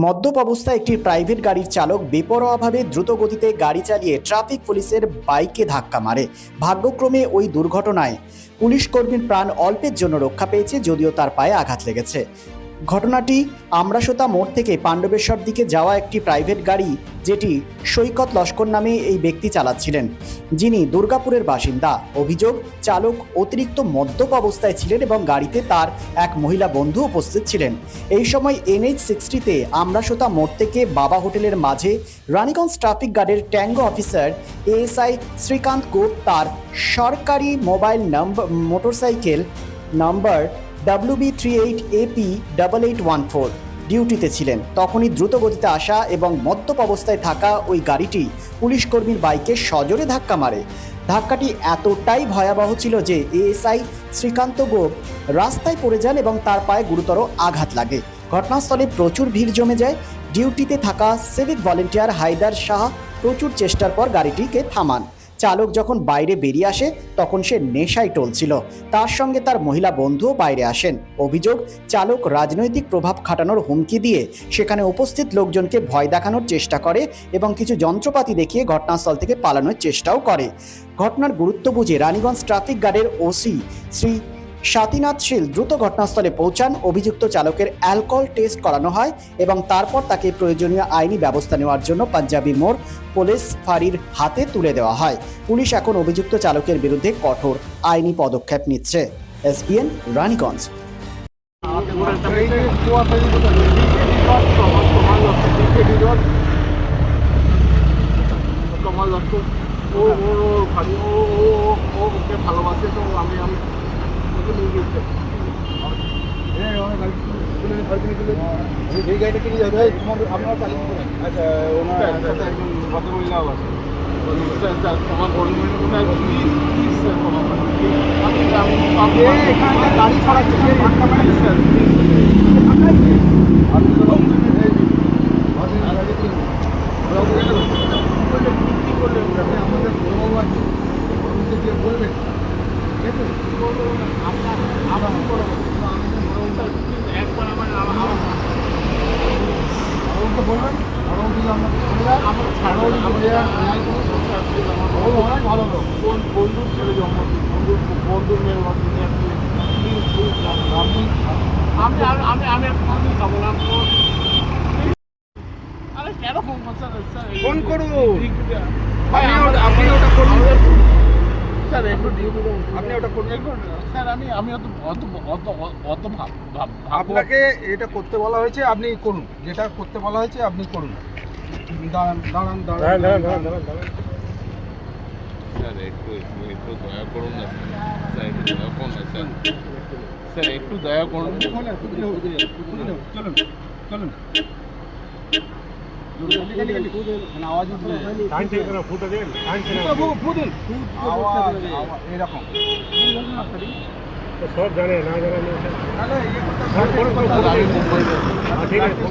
মদ্যপ অবস্থায় একটি প্রাইভেট গাড়ির চালক বেপরোয়াভাবে দ্রুত গতিতে গাড়ি চালিয়ে ট্রাফিক পুলিশের বাইকে ধাক্কা মারে। ভাগ্যক্রমে ওই দুর্ঘটনায় পুলিশ কর্মীর প্রাণ অল্পের জন্য রক্ষা পেয়েছে, যদিও তার পায়ে আঘাত লেগেছে। ঘটনাটি আমরাসোতা মোড় থেকে পাণ্ডবেশ্বর দিকে যাওয়া একটি প্রাইভেট গাড়ি, যেটি সৈকত লস্কর নামে এই ব্যক্তি চালাচ্ছিলেন, যিনি দুর্গাপুরের বাসিন্দা। অভিযোগ, চালক অতিরিক্ত মদ্যপ অবস্থায় ছিলেন এবং গাড়িতে তার এক মহিলা বন্ধু উপস্থিত ছিলেন। এই সময় NH-60-তে আমরাসোতা মোড় থেকে বাবা হোটেলের মাঝে রানীগঞ্জ ট্রাফিক গার্ডের ট্যাঙ্গো অফিসার ASI শ্রীকান্ত গোপ তার সরকারি মোটরসাইকেল নাম্বার WB38AP8814 ডিউটিতে ছিলেন। তখনই দ্রুত গতিতে আসা এবং মদ্যপ অবস্থায় থাকা ওই গাড়িটি পুলিশ কর্মীর বাইকে সজোরে ধাক্কা মারে। ধাক্কাটি এতটাই ভয়াবহ ছিল যে ASI শ্রীকান্ত গোপ রাস্তায় পড়ে যান এবং তার পায়ে গুরুতর আঘাত লাগে। ঘটনাস্থলে প্রচুর ভিড় জমে যায়। ডিউটিতে থাকা সিভিক ভলেন্টিয়ার হায়দার শাহ প্রচুর চেষ্টার পর গাড়িটিকে থামান। চালক যখন বাইরে বেরিয়ে আসে তখন সে নেশায় টলছিল। তার সঙ্গে তার মহিলা বন্ধুও বাইরে আসেন। অভিযোগ, চালক রাজনৈতিক প্রভাব খাটানোর হুমকি দিয়ে সেখানে উপস্থিত লোকজনকে ভয় দেখানোর চেষ্টা করে এবং কিছু যন্ত্রপাতি দেখিয়ে ঘটনাস্থল থেকে পালানোর চেষ্টাও করে। ঘটনার গুরুত্ব বুঝে রানীগঞ্জ ট্রাফিক গার্ডের OC শ্রী স্বাতীনাথ শীল দ্রুত ঘটনাস্থলে পৌঁছান। অভিযুক্ত চালকের অ্যালকোহল টেস্ট করানো হয় এবং তারপর তাকে প্রয়োজনীয় আইনি ব্যবস্থা নেওয়ার জন্য পাঞ্জাবি মোড় পুলিশ ফাঁড়ির হাতে তুলে দেওয়া হয়। পুলিশ এখন অভিযুক্ত চালকের বিরুদ্ধে কঠোর আইনি পদক্ষেপ নিচ্ছে। SBN রানীগঞ্জ। ভালোবাসে তো আমি এই গাড়িটা কিনে যাবে আপনারা চালিয়ে করেন। আচ্ছা, ওনার একজন ভদ্রমহিলাও আছে। আমার গাড়ি ছড়াচ্ছে বলবেন অনেক ভালো লোক, বন্ধুর ছেলে জন্মদিন, বন্ধুর মেয়ের আমি খাবো না। আরে কেন ফোন করছেন? ফোন করুন, আপনি ওটা করুন স্যার, একটু আপনি ওটা করুন স্যার। আমি অত আপনাকে এটা করতে বলা হয়েছে, আপনি করুন। যেটা করতে বলা হয়েছে আপনি করুন। দাঁড়ান স্যার, একটু দয়া করুন না স্যার, একটু দয়া করুন না স্যার, একটু দয়া করুন। চলুন আওয়াজ উঠবে, এরকম সব জানে না জানে ঠিক আছে।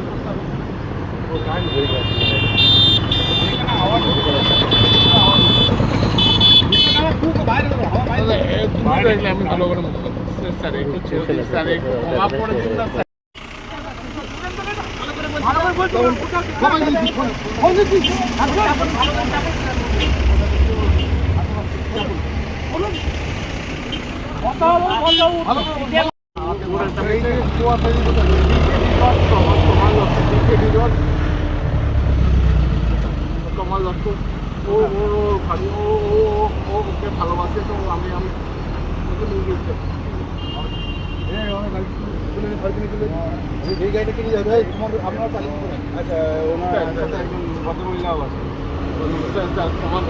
আমি ভালো করে স্যার, একটু স্যার, একটু মাফ করে দিন না স্যার। ভালোবাসে তো আমি এই গাড়িটা কিনে যাবে আপনারা চালিয়ে করেন। আচ্ছা, ওনার একজন ভদ্রমহিলাও আছে। আমার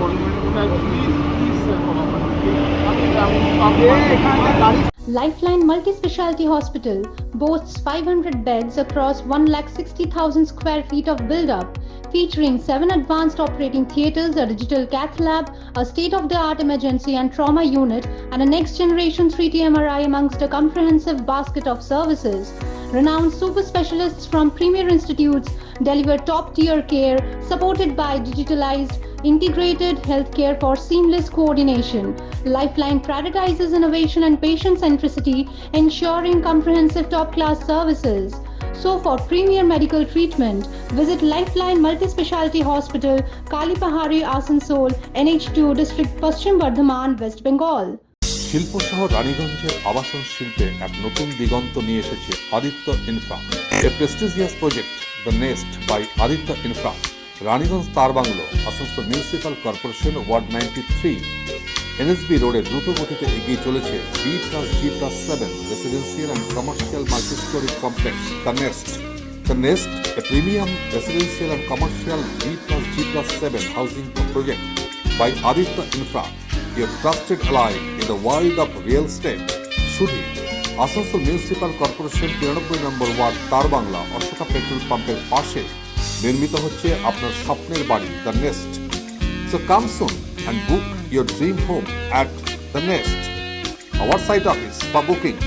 Lifeline Multi-Specialty Hospital boasts 500 beds across 1,60,000 square feet of build-up, featuring 7 advanced operating theatres, a digital cath lab, a state-of-the-art emergency and trauma unit, and a next-generation 3D MRI amongst a comprehensive basket of services. Renowned super specialists from premier institutes deliver top-tier care, supported by digitalized, integrated healthcare for seamless coordination. Lifeline prioritizes innovation and patient centricity, ensuring comprehensive top-class services. So for premier medical treatment, visit Lifeline Multispecialty Hospital, Kalipahari, Asansol, NH2 District, Paschim Bardhaman, West Bengal. শিল্পসহ রানীগঞ্জের আবাসন শিল্পে এক নতুন দিগন্ত নিয়ে এসেছে Aditya infra, a prestigious project the nest by Aditya infra, Raniganj তার bungalow, Asansol municipal corporation, ward 93, NSB রোডে দ্রুত গতিতে এগিয়ে চলেছে B+G+7 residential and commercial multistorey complex the nest. The nest, a premium residential and commercial B+G+7 housing project by Aditya Infra, your trusted ally in the world of real estate. শুধু Asansol municipal corporation 93 নম্বর word তার Bangla Ashoka petrol পাম্পের পাশে নির্মিত হচ্ছে আপনার স্বপ্নের বাড়ি the Nest. So come soon and book your dream home at The Nest. Our site office for booking: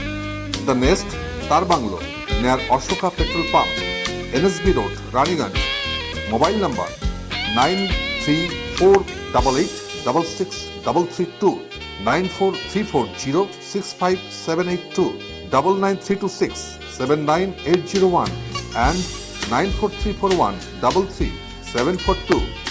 The Nest, Tar Banglo, near Ashoka Petrol Pump, NSB Road, Raniganj. Mobile number 9348866332, 9434065782, 99326 79801 and 94341 33742.